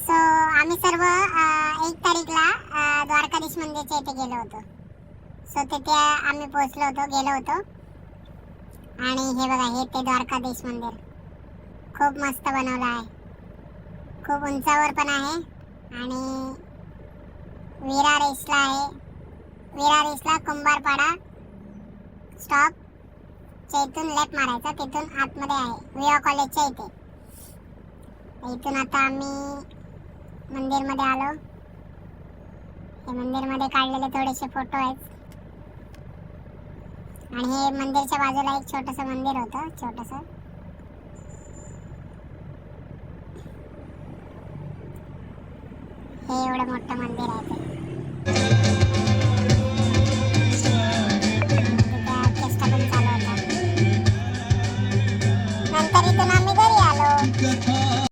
So आम्ही सर्व 1 तारीखला द्वारकाधीश मंदिरच्या इथे गेलो होतो. सो तिथे आम्ही पोहोचलो होतो, गेलो होतो. आणि हे बघा, हे ते द्वारकाधीश मंदिर खूप मस्त बनवलं आहे. खूप उंचावर पण आहे आणि विरार ईस्टला आहे. विरार ईस्टला कुंभारपाडा स्टॉप इथून लेफ्ट मारायचा, तिथून आतमध्ये आहे विवा कॉलेजच्या इथे. इथून आता आम्ही मंदिरमध्ये आलो. हे मंदिरमध्ये काढलेले थोडेसे फोटो आहेत. आणि हे मंदिरच्या बाजूला एक छोटंसं मंदिर होतं, छोटंसं. हे एवढं मोठं मंदिर आहे ते. ऑर्केस्ट्रा पण चालू होता. नंतर इथून आम्ही घरी आलो.